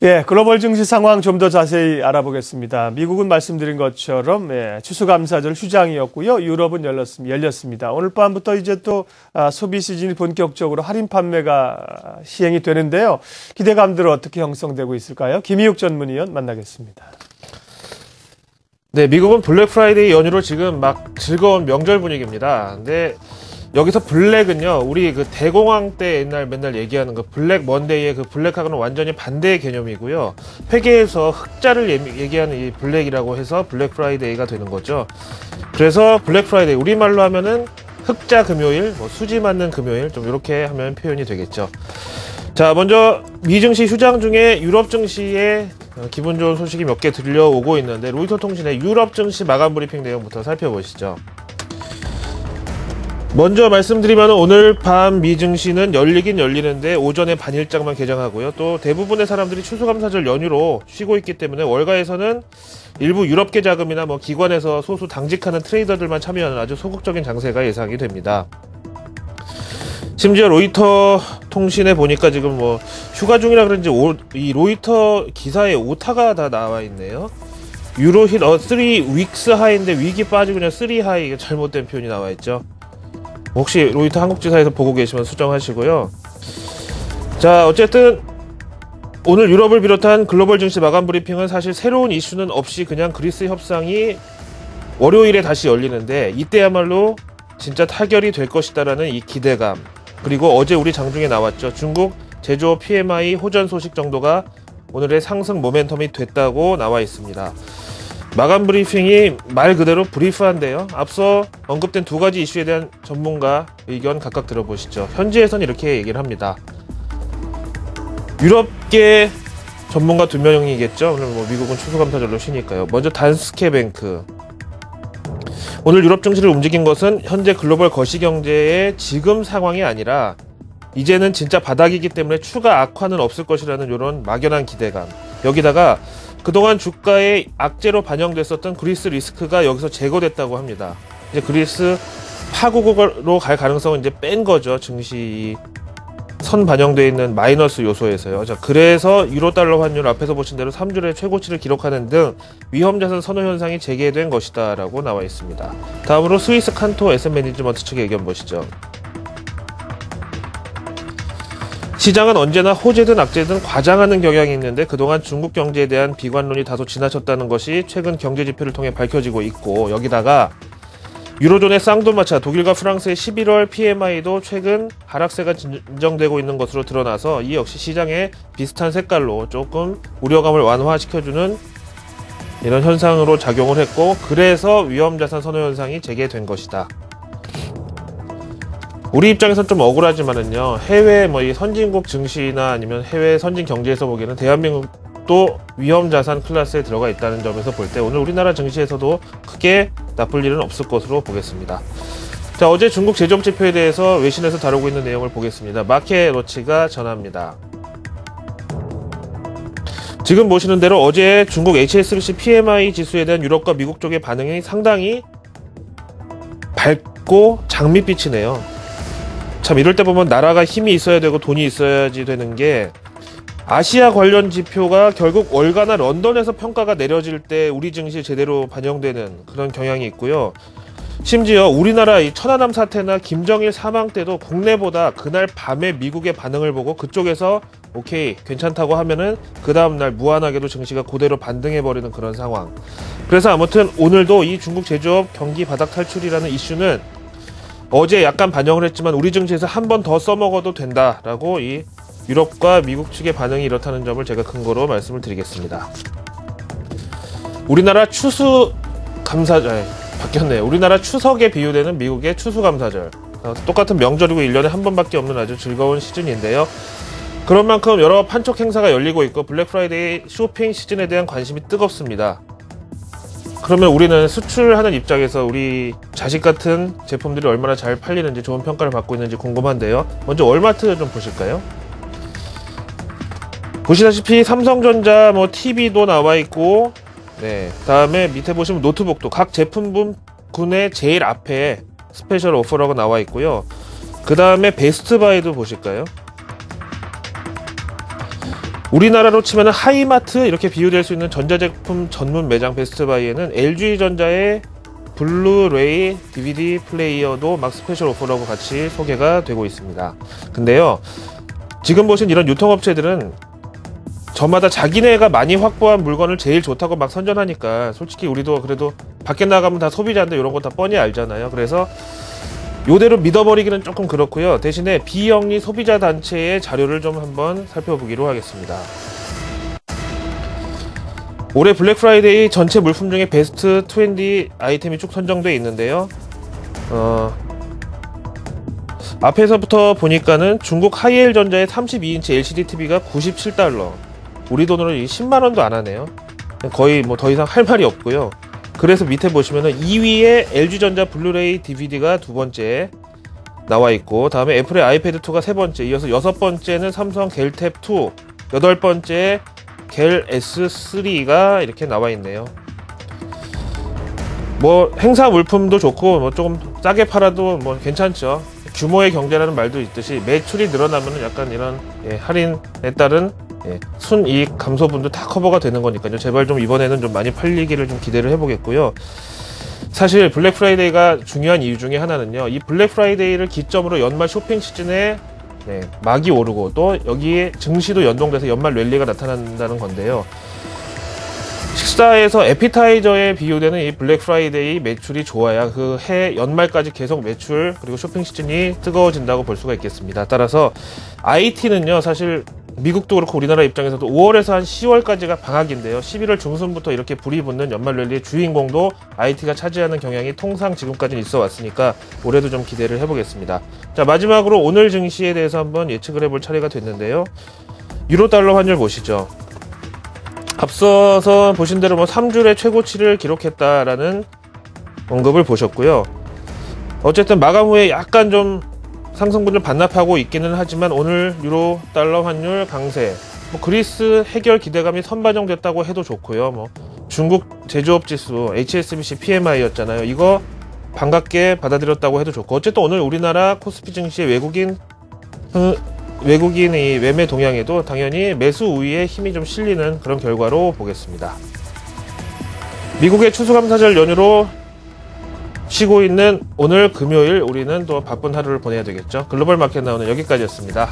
예, 글로벌 증시 상황 좀 더 자세히 알아보겠습니다. 미국은 말씀드린 것처럼 추수감사절 휴장이었고요. 유럽은 열렸습니다. 오늘 밤부터 이제 또 소비 시즌이 본격적으로 할인 판매가 시행이 되는데요. 기대감들 어떻게 형성되고 있을까요? 김희욱 전문위원 만나겠습니다. 네, 미국은 블랙 프라이데이 연휴로 지금 막 즐거운 명절 분위기입니다. 근데 여기서 블랙은요, 우리 그 대공황 때 옛날 맨날 얘기하는 그 블랙 먼데이의 그 블랙하고는 완전히 반대의 개념이고요. 회계에서 흑자를 얘기하는 이 블랙이라고 해서 블랙 프라이데이가 되는 거죠. 그래서 블랙 프라이데이, 우리말로 하면은 흑자 금요일, 수지 맞는 금요일, 좀 이렇게 하면 표현이 되겠죠. 자, 먼저 미증시 휴장 중에 유럽 증시에 기분 좋은 소식이 몇 개 들려오고 있는데, 로이터 통신의 유럽 증시 마감 브리핑 내용부터 살펴보시죠. 먼저 말씀드리면 오늘 밤 미증시는 열리긴 열리는데 오전에 반일장만 개장하고요. 또 대부분의 사람들이 추수감사절 연휴로 쉬고 있기 때문에 월가에서는 일부 유럽계 자금이나 기관에서 소수 당직하는 트레이더들만 참여하는 아주 소극적인 장세가 예상이 됩니다. 심지어 로이터 통신에 보니까 지금 휴가 중이라 그런지 이 로이터 기사에 오타가 다 나와 있네요. 유로 힛 3 weeks 하이인데 위기 빠지고 그냥 3 하이, 잘못된 표현이 나와 있죠. 혹시 로이터 한국지사에서 보고 계시면 수정하시고요. 자, 어쨌든 오늘 유럽을 비롯한 글로벌 증시 마감 브리핑은 사실 새로운 이슈는 없이 그냥 그리스 협상이 월요일에 다시 열리는데, 이때야말로 진짜 타결이 될 것이다라는 이 기대감, 그리고 어제 우리 장중에 나왔죠. 중국 제조업 PMI 호전 소식 정도가 오늘의 상승 모멘텀이 됐다고 나와 있습니다. 마감 브리핑이 말 그대로 브리프한데요. 앞서 언급된 두 가지 이슈에 대한 전문가 의견 각각 들어보시죠. 현지에선 이렇게 얘기를 합니다. 유럽계 전문가 두 명이겠죠. 오늘 미국은 추수감사절로 쉬니까요. 먼저 단스케뱅크. 오늘 유럽 증시를 움직인 것은 현재 글로벌 거시경제의 지금 상황이 아니라 이제는 진짜 바닥이기 때문에 추가 악화는 없을 것이라는 이런 막연한 기대감. 여기다가 그동안 주가에 악재로 반영됐었던 그리스 리스크가 여기서 제거됐다고 합니다. 이제 그리스 파국으로 갈 가능성은 이제 뺀 거죠. 증시 선 반영되어 있는 마이너스 요소에서요. 자, 그래서 유로 달러 환율 앞에서 보신 대로 3주의 최고치를 기록하는 등 위험자산 선호 현상이 재개된 것이다 라고 나와 있습니다. 다음으로 스위스 칸토 에셋 매니지먼트 측의 의견 보시죠. 시장은 언제나 호재든 악재든 과장하는 경향이 있는데, 그동안 중국 경제에 대한 비관론이 다소 지나쳤다는 것이 최근 경제 지표를 통해 밝혀지고 있고, 여기다가 유로존의 쌍도마차, 독일과 프랑스의 11월 PMI도 최근 하락세가 진정되고 있는 것으로 드러나서 이 역시 시장에 비슷한 색깔로 조금 우려감을 완화시켜주는 이런 현상으로 작용을 했고, 그래서 위험자산 선호 현상이 재개된 것이다. 우리 입장에선 좀 억울하지만은요, 해외 이 선진국 증시나 아니면 해외 선진 경제에서 보기에는 대한민국도 위험자산 클래스에 들어가 있다는 점에서 볼 때 오늘 우리나라 증시에서도 크게 나쁠 일은 없을 것으로 보겠습니다. 자, 어제 중국 제조업 지표에 대해서 외신에서 다루고 있는 내용을 보겠습니다. 마켓워치가 전합니다. 지금 보시는 대로 어제 중국 HSBC PMI 지수에 대한 유럽과 미국 쪽의 반응이 상당히 밝고 장밋빛이네요. 참, 이럴 때 보면 나라가 힘이 있어야 되고 돈이 있어야지 되는 게, 아시아 관련 지표가 결국 월가나 런던에서 평가가 내려질 때 우리 증시에 제대로 반영되는 그런 경향이 있고요. 심지어 우리나라 이 천안함 사태나 김정일 사망 때도 국내보다 그날 밤에 미국의 반응을 보고 그쪽에서 오케이 괜찮다고 하면은 그 다음날 무한하게도 증시가 그대로 반등해버리는 그런 상황. 그래서 아무튼 오늘도 이 중국 제조업 경기 바닥 탈출이라는 이슈는 어제 약간 반영을 했지만 우리 증시에서 한 번 더 써먹어도 된다라고 이 유럽과 미국 측의 반응이 이렇다는 점을 제가 근거로 말씀을 드리겠습니다. 우리나라 추수감사절 바뀌었네요. 우리나라 추석에 비유되는 미국의 추수감사절. 똑같은 명절이고 1년에 한 번밖에 없는 아주 즐거운 시즌인데요. 그런 만큼 여러 판촉 행사가 열리고 있고 블랙 프라이데이 쇼핑 시즌에 대한 관심이 뜨겁습니다. 그러면 우리는 수출하는 입장에서 우리 자식 같은 제품들이 얼마나 잘 팔리는지, 좋은 평가를 받고 있는지 궁금한데요. 먼저 월마트 좀 보실까요? 보시다시피 삼성전자 TV도 나와 있고, 네, 다음에 밑에 보시면 노트북도 각 제품군의 제일 앞에 스페셜 오퍼라고 나와 있고요. 그 다음에 베스트바이도 보실까요? 우리나라로 치면 하이마트 이렇게 비유될 수 있는 전자제품 전문 매장 베스트바이에는 LG전자의 블루레이 DVD 플레이어도 막 스페셜 오퍼라고 같이 소개가 되고 있습니다. 근데요, 지금 보신 이런 유통업체들은 저마다 자기네가 많이 확보한 물건을 제일 좋다고 막 선전하니까 솔직히 우리도 그래도 밖에 나가면 다 소비자인데 이런 거 다 뻔히 알잖아요. 그래서 요대로 믿어버리기는 조금 그렇고요. 대신에 비영리 소비자 단체의 자료를 좀 한번 살펴보기로 하겠습니다. 올해 블랙 프라이데이 전체 물품 중에 베스트 20 아이템이 쭉 선정되어 있는데요. 앞에서부터 보니까는 중국 하이엘 전자의 32인치 LCD TV가 97달러. 우리 돈으로 10만원도 안 하네요. 거의 뭐 더 이상 할 말이 없고요. 그래서 밑에 보시면은 2위에 LG전자 블루레이 DVD가 두 번째 나와 있고, 다음에 애플의 아이패드2가 세 번째, 이어서 여섯 번째는 삼성 갤탭2, 여덟 번째 갤 S3가 이렇게 나와 있네요. 뭐 행사 물품도 좋고 뭐 조금 싸게 팔아도 뭐 괜찮죠. 규모의 경제라는 말도 있듯이 매출이 늘어나면은 약간 이런 할인에 따른 순이익 감소분도 다 커버가 되는 거니까요. 제발 좀 이번에는 좀 많이 팔리기를 좀 기대를 해보겠고요. 사실 블랙 프라이데이가 중요한 이유 중에 하나는요, 이 블랙 프라이데이를 기점으로 연말 쇼핑 시즌에 막이 오르고 또 여기에 증시도 연동돼서 연말 랠리가 나타난다는 건데요. 식사에서 에피타이저에 비유되는 이 블랙 프라이데이 매출이 좋아야 그 해 연말까지 계속 매출 그리고 쇼핑 시즌이 뜨거워진다고 볼 수가 있겠습니다. 따라서 IT는요, 사실 미국도 그렇고 우리나라 입장에서도 5월에서 한 10월까지가 방학인데요. 11월 중순부터 이렇게 불이 붙는 연말 랠리의 주인공도 IT가 차지하는 경향이 통상 지금까지는 있어 왔으니까 올해도 좀 기대를 해보겠습니다. 자, 마지막으로 오늘 증시에 대해서 한번 예측을 해볼 차례가 됐는데요. 유로 달러 환율 보시죠. 앞서서 보신 대로 뭐 3주의 최고치를 기록했다라는 언급을 보셨고요. 어쨌든 마감 후에 약간 좀 상승분을 반납하고 있기는 하지만 오늘 유로 달러 환율 강세, 뭐 그리스 해결 기대감이 선반영됐다고 해도 좋고요. 뭐 중국 제조업 지수 HSBC PMI였잖아요. 이거 반갑게 받아들였다고 해도 좋고, 어쨌든 오늘 우리나라 코스피 증시의 외국인의 매매 동향에도 당연히 매수 우위에 힘이 좀 실리는 그런 결과로 보겠습니다. 미국의 추수감사절 연휴로 쉬고 있는 오늘 금요일 우리는 또 바쁜 하루를 보내야 되겠죠. 글로벌 마켓 나오는 여기까지였습니다.